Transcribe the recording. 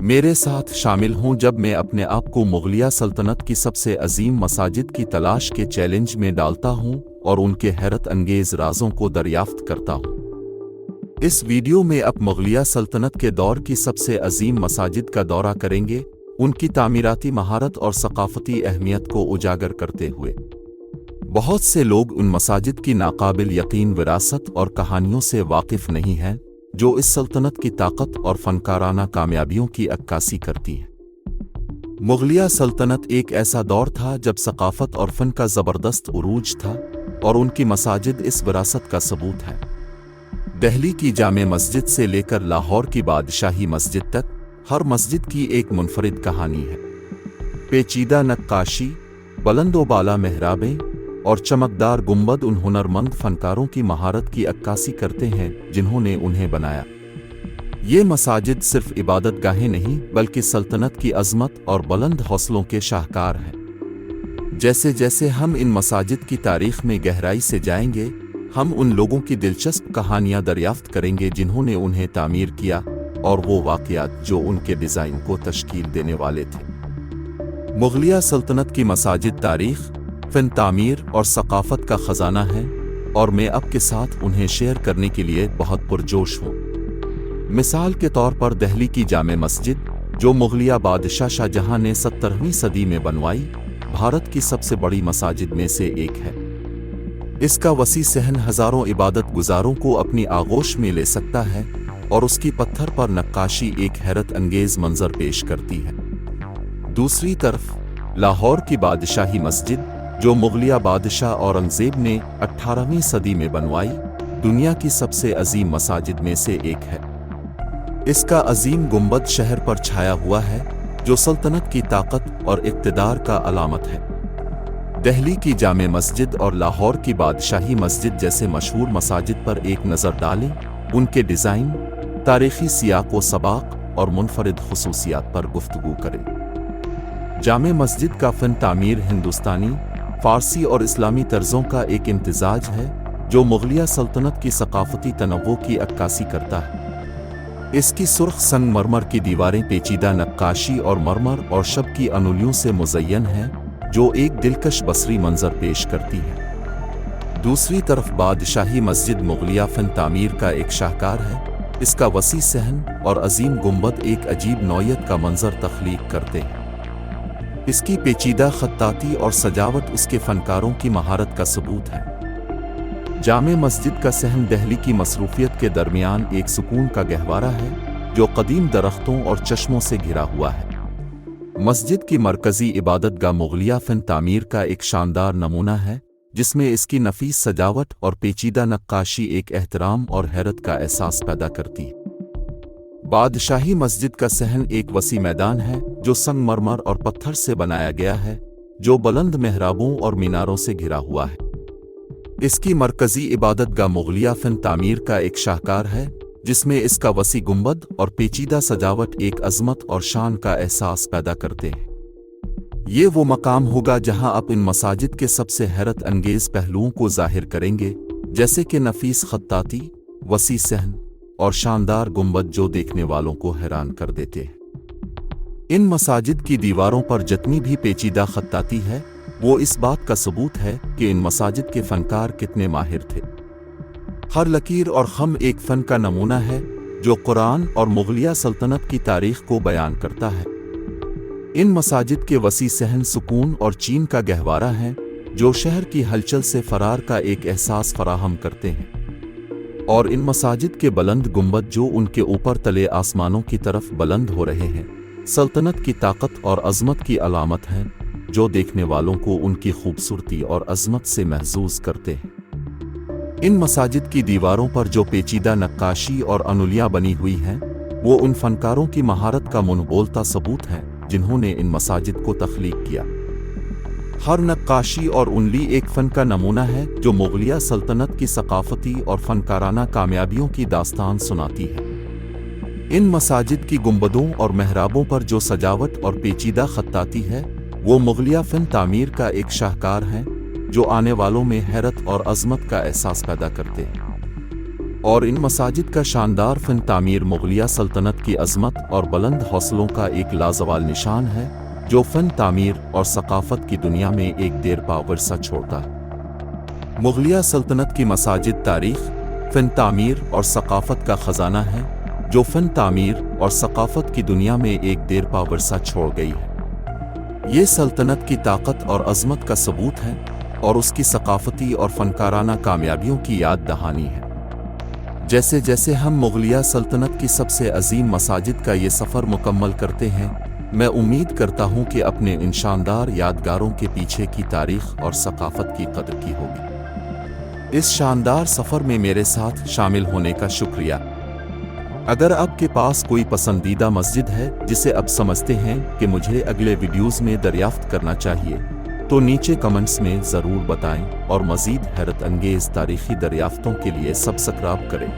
मेरे साथ शामिल हों जब मैं अपने आप को मुगलिया सल्तनत की सबसे अजीम मसाजिद की तलाश के चैलेंज में डालता हूं और उनके हैरत अंगेज राजों को दरियाफ्त करता हूं। इस वीडियो में अब मुगलिया सल्तनत के दौर की सबसे अजीम मसाजिद का दौरा करेंगे, उनकी तामीराती महारत और सकाफती अहमियत को उजागर करते हुए। बहुत से लोग उन मसाजिद की नाकाबिल यकीन विरासत और कहानियों से वाकिफ नहीं हैं जो इस सल्तनत की ताकत और फनकाराना कामयाबियों की अक्कासी करती हैं। मुगलिया सल्तनत एक ऐसा दौर था जब सकाफत और फन का ज़बरदस्त उरूज था और उनकी मसाजिद इस विरासत का सबूत है। दिल्ली की जामे मस्जिद से लेकर लाहौर की बादशाही मस्जिद तक हर मस्जिद की एक मुनफरिद कहानी है। पेचीदा नक्काशी, बुलंदोबाला मेहराबें और चमकदार गुंबद उन हुनरमंद फनकारों की महारत की अक्कासी करते हैं जिन्होंने उन्हें बनाया। ये मसाजिद सिर्फ इबादत गाहें नहीं बल्कि सल्तनत की अज़मत और बुलंद हौसलों के शाहकार हैं। जैसे जैसे हम इन मसाजिद की तारीख में गहराई से जाएंगे, हम उन लोगों की दिलचस्प कहानियां दरियाफ्त करेंगे जिन्होंने उन्हें तामीर किया और वो वाक़यात जो उनके डिज़ाइन को तश्कील देने वाले थे। मुगलिया सल्तनत की मसाजिद तारीख, फन तामीर और सकाफत का खजाना है और मैं आपके साथ उन्हें शेयर करने के लिए बहुत पुरजोश हूँ। मिसाल के तौर पर दिल्ली की जामे मस्जिद, जो मुगलिया बादशाह शाहजहां ने 17वीं सदी में बनवाई, भारत की सबसे बड़ी मसाजिद में से एक है। इसका वसी सहन हजारों इबादत गुजारों को अपनी आगोश में ले सकता है और उसकी पत्थर पर नक्काशी एक हैरत अंगेज मंजर पेश करती है। दूसरी तरफ लाहौर की बादशाही मस्जिद, जो मुगलिया बादशाह औरंगजेब ने 18वीं सदी में बनवाई, दुनिया की सबसे अजीम मसाजिद में से एक है। इसका अजीम गुंबद शहर पर छाया हुआ है, जो सल्तनत की ताकत और इक़्तिदार का अलामत है। दिल्ली की जामे मस्जिद और लाहौर की बादशाही मस्जिद जैसे मशहूर मसाजिद पर एक नज़र डालें, उनके डिज़ाइन, तारीख़ी सियाक़ व सबाक़ और मुनफरिद ख़ुसूसियात पर गुफ्तगू करें। जामे मस्जिद का फ़न तामीर हिंदुस्तानी, फ़ारसी और इस्लामी तर्ज़ों का एक इम्तिज़ाज है जो मुगलिया सल्तनत की सकाफती तनव्वुर की अक्कासी करता है। इसकी सुर्ख संगमरमर की दीवारें पेचीदा नक्काशी और मरमर और शब की अनुलियों से मुज़य्यन हैं जो एक दिलकश बसरी मंजर पेश करती है। दूसरी तरफ बादशाही मस्जिद मुगलिया फ़न तामीर का एक शाहकार है। इसका वसी सहन और अजीम गुंबद एक अजीब नौयत का मंजर तख्लीक करते हैं। इसकी पेचीदा खत्ताती और सजावट उसके फनकारों की महारत का सबूत है। जामे मस्जिद का सहन दिल्ली की मसरूफियत के दरमियान एक सुकून का गहवारा है जो कदीम दरख्तों और चश्मों से घिरा हुआ है। मस्जिद की मरकजी इबादतगाह मुगलिया फ़न तामीर का एक शानदार नमूना है, जिसमें इसकी नफीस सजावट और पेचीदा नक्काशी एक एहतराम और हैरत का एहसास पैदा करती है। बादशाही मस्जिद का सहन एक वसी मैदान है जो संगमरमर और पत्थर से बनाया गया है, जो बुलंद मेहराबों और मीनारों से घिरा हुआ है। इसकी मरकजी इबादतगाह मुगलिया फ़न तामीर का एक शाहकार है, जिसमें इसका वसी गुंबद और पेचीदा सजावट एक अज़मत और शान का एहसास पैदा करते हैं। ये वो मकाम होगा जहां आप इन मसाजिद के सबसे हैरत अंगेज पहलुओं को ज़ाहिर करेंगे, जैसे कि नफीस खत्ताती, वसी सहन और शानदार गुंबद जो देखने वालों को हैरान कर देते हैं। इन मसाजिद की दीवारों पर जितनी भी पेचीदा खत्ताती है, वो इस बात का सबूत है कि इन मसाजिद के फनकार कितने माहिर थे। हर लकीर और खम एक फ़न का नमूना है जो कुरान और मुगलिया सल्तनत की तारीख को बयान करता है। इन मसाजिद के वसी सहन सुकून और चीन का गहवारा है जो शहर की हलचल से फरार का एक एहसास फराहम करते हैं, और इन मसाजिद के बुलंद गुंबद जो उनके ऊपर तले आसमानों की तरफ बुलंद हो रहे हैं, सल्तनत की ताकत और अज़मत की अलामत हैं जो देखने वालों को उनकी खूबसूरती और अज़मत से महजूज करते हैं। इन मसाजिद की दीवारों पर जो पेचीदा नक्काशी और अनुलियाँ बनी हुई हैं, वो उन फनकारों की महारत का मुनबोलता सबूत है जिन्होंने इन मसाजिद को तख्लीक किया। हर नक्काशी और उनली एक फ़न का नमूना है जो मुगलिया सल्तनत की सकाफती और फनकाराना कामयाबियों की दास्तान सुनाती है। इन मसाजिद की गुंबदों और मेहराबों पर जो सजावट और पेचीदा खत्ताती है, वो मुगलिया फ़न तामीर का एक शाहकार है जो आने वालों में हैरत और अज़मत का एहसास पैदा करते हैं। और इन मसाजिद का शानदार फन तामीर मुगलिया सल्तनत की अज़मत और बुलंद हौसलों का एक लाजवाल निशान है, जो फन तामीर और सकाफत की दुनिया में एक देरपा विरसा छोड़ता है। मुगलिया सल्तनत की मसाजिद तारीख, फन तामीर और सकाफत का ख़जाना है, जो फन तामीर और सकाफत की दुनिया में एक देरपा विरसा छोड़ गई है। ये सल्तनत की ताकत और अज़मत का सबूत है और उसकी सकाफती और फनकाराना कामयाबियों की याद दहानी है। जैसे जैसे हम मुगलिया सल्तनत की सबसे अजीम मसाजिद का ये सफ़र मुकम्मल करते हैं, मैं उम्मीद करता हूँ कि अपने इन शानदार यादगारों के पीछे की तारीख और सकाफत की कदर की होगी। इस शानदार सफ़र में मेरे साथ शामिल होने का शुक्रिया। अगर आपके पास कोई पसंदीदा मस्जिद है जिसे अब समझते हैं कि मुझे अगले वीडियोज़ में दरियाफ्त करना चाहिए, तो नीचे कमेंट्स में ज़रूर बताएं और मज़ीद हैरत अंगेज़ तारीख़ी दरियाफ्तों के लिए सब्सक्राइब करें।